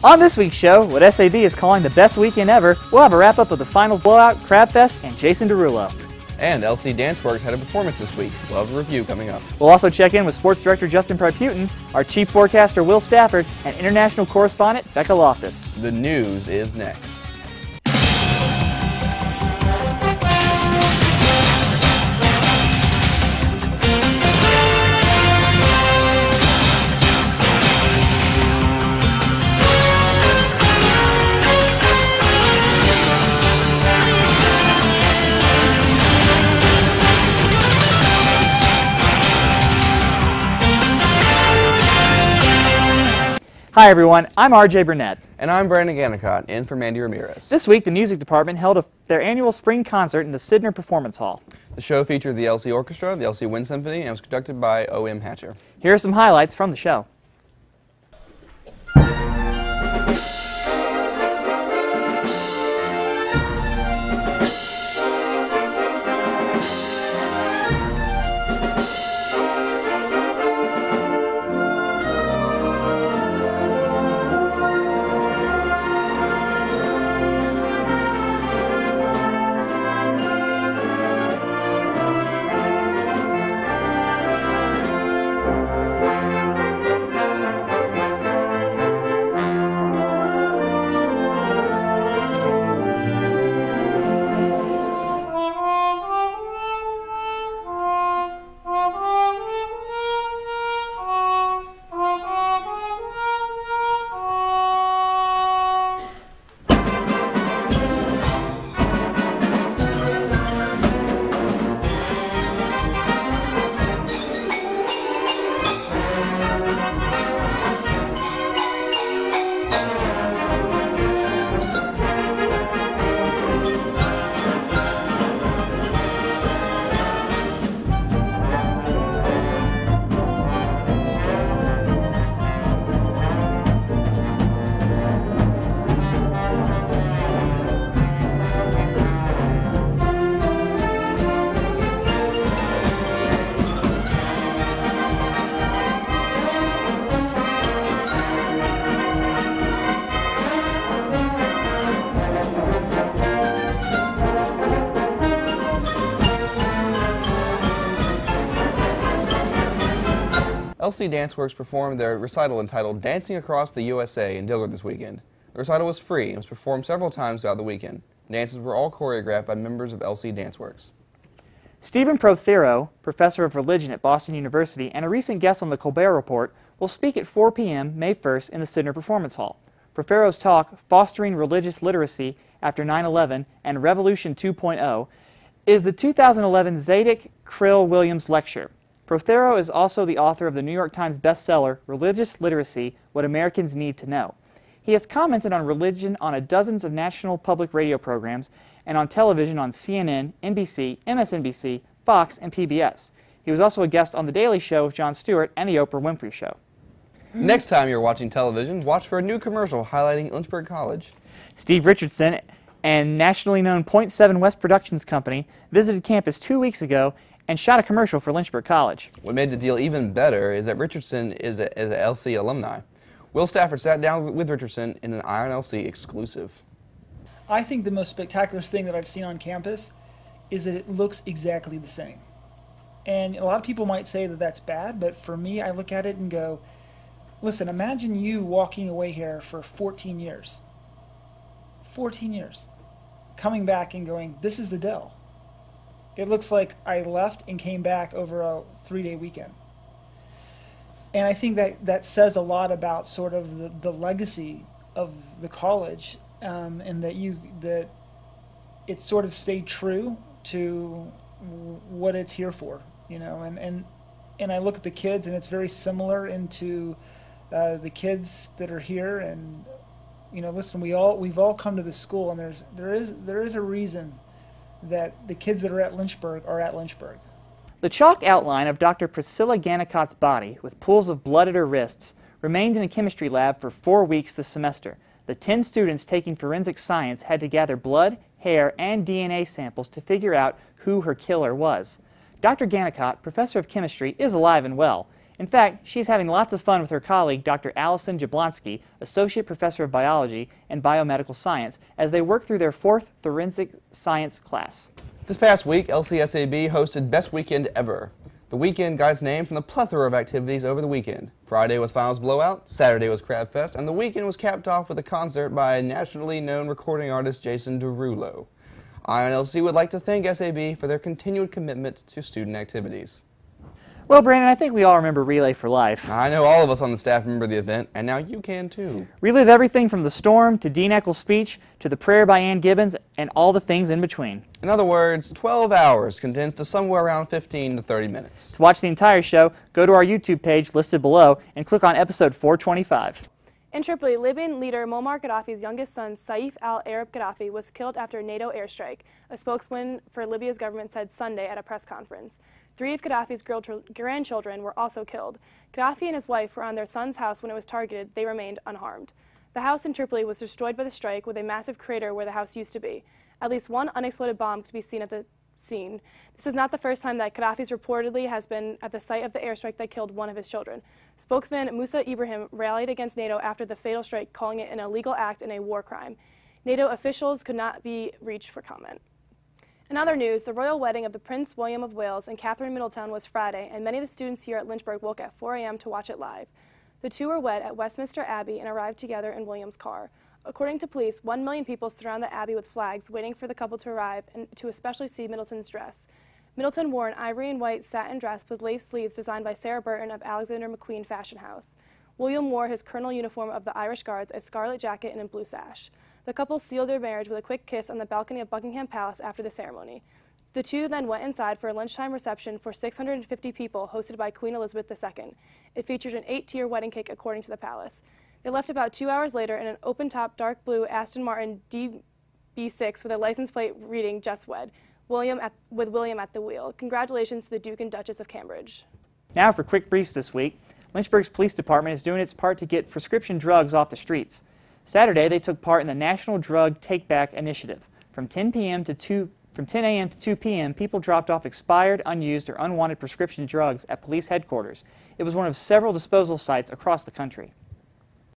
On this week's show, what SAB is calling the best weekend ever, we'll have a wrap-up of the finals blowout, Crab Fest, and Jason Derulo. And LC Danceworks had a performance this week. We'll have a review coming up. We'll also check in with Sports Director Justin Priputin, our Chief Forecaster Will Stafford, and International Correspondent Becca Loftus. The news is next. Hi everyone, I'm RJ Burnett. And I'm Brandon Gannicott, in for Mandy Ramirez. This week, the music department held their annual spring concert in the Sydnor Performance Hall. The show featured the LC Orchestra, the LC Wind Symphony, and was conducted by O.M. Hatcher. Here are some highlights from the show. LC Danceworks performed their recital entitled Dancing Across the USA in Dillard this weekend. The recital was free and was performed several times throughout the weekend. Dances were all choreographed by members of LC Danceworks. Stephen Prothero, professor of religion at Boston University and a recent guest on the Colbert Report, will speak at 4 p.m. May 1st in the Sydnor Performance Hall. Prothero's talk, Fostering Religious Literacy After 9/11 and Revolution 2.0, is the 2011 Zadik Krill Williams Lecture. Prothero is also the author of the New York Times bestseller, Religious Literacy, What Americans Need to Know. He has commented on religion on dozens of national public radio programs and on television on CNN, NBC, MSNBC, Fox, and PBS. He was also a guest on The Daily Show with Jon Stewart and The Oprah Winfrey Show. Next time you're watching television, watch for a new commercial highlighting Lynchburg College. Steve Richardson and nationally known Point 7 West Productions Company visited campus 2 weeks ago and shot a commercial for Lynchburg College. What made the deal even better is that Richardson is an LC alumni. Will Stafford sat down with Richardson in an Iron LC exclusive. I think the most spectacular thing that I've seen on campus is that it looks exactly the same. And a lot of people might say that that's bad, but for me, I look at it and go, listen, imagine you walking away here for 14 years. 14 years. Coming back and going, this is the Dell. It looks like I left and came back over a 3-day weekend. And I think that says a lot about sort of the legacy of the college, and that it sort of stayed true to what it's here for, you know. And I look at the kids, and it's very similar into the kids that are here. And you know, listen, we've all come to this school, and there is a reason that the kids that are at Lynchburg are at Lynchburg. The chalk outline of Dr. Priscilla Gannicott's body, with pools of blood at her wrists, remained in a chemistry lab for 4 weeks this semester. The 10 students taking forensic science had to gather blood, hair, and DNA samples to figure out who her killer was. Dr. Gannicott, professor of chemistry, is alive and well. In fact, she's having lots of fun with her colleague, Dr. Allison Jablonski, Associate Professor of Biology and Biomedical Science, as they work through their 4th Forensic Science class. This past week, LCSAB hosted Best Weekend Ever. The weekend got its name from the plethora of activities over the weekend. Friday was Finals Blowout, Saturday was Crab Fest, and the weekend was capped off with a concert by nationally known recording artist Jason Derulo. INLC would like to thank SAB for their continued commitment to student activities. Well, Brandon, I think we all remember Relay for Life. I know all of us on the staff remember the event, and now you can too. Relive everything from the storm to Dean Eccles' speech to the prayer by Ann Gibbons and all the things in between. In other words, 12 hours condensed to somewhere around 15 to 30 minutes. To watch the entire show, go to our YouTube page listed below and click on episode 425. In Tripoli, Libyan leader Muammar Gaddafi's youngest son, Saif al-Arab Gaddafi, was killed after a NATO airstrike, a spokesman for Libya's government said Sunday at a press conference. 3 of Gaddafi's grandchildren were also killed. Gaddafi and his wife were on their son's house when it was targeted. They remained unharmed. The house in Tripoli was destroyed by the strike with a massive crater where the house used to be. At least 1 unexploded bomb could be seen at the scene. This is not the first time that Gaddafi's reportedly has been at the site of the airstrike that killed one of his children. Spokesman Musa Ibrahim rallied against NATO after the fatal strike, calling it an illegal act and a war crime. NATO officials could not be reached for comment. In other news, the royal wedding of the Prince William of Wales and Catherine Middleton was Friday, and many of the students here at Lynchburg woke at 4 a.m. to watch it live. The two were wed at Westminster Abbey and arrived together in William's car. According to police, 1 million people surround the Abbey with flags, waiting for the couple to arrive and to especially see Middleton's dress. Middleton wore an ivory and white satin dress with lace sleeves designed by Sarah Burton of Alexander McQueen Fashion House. William wore his colonel uniform of the Irish Guards, a scarlet jacket and a blue sash. The couple sealed their marriage with a quick kiss on the balcony of Buckingham Palace after the ceremony. The two then went inside for a lunchtime reception for 650 people hosted by Queen Elizabeth II. It featured an 8-tier wedding cake according to the palace. They left about 2 hours later in an open-top dark blue Aston Martin DB6 with a license plate reading "Just Wed," with William at the wheel. Congratulations to the Duke and Duchess of Cambridge. Now for quick briefs this week. Lynchburg's police department is doing its part to get prescription drugs off the streets. Saturday, they took part in the National Drug Take Back Initiative. From 10 a.m. to 2 p.m., people dropped off expired, unused, or unwanted prescription drugs at police headquarters. It was one of several disposal sites across the country.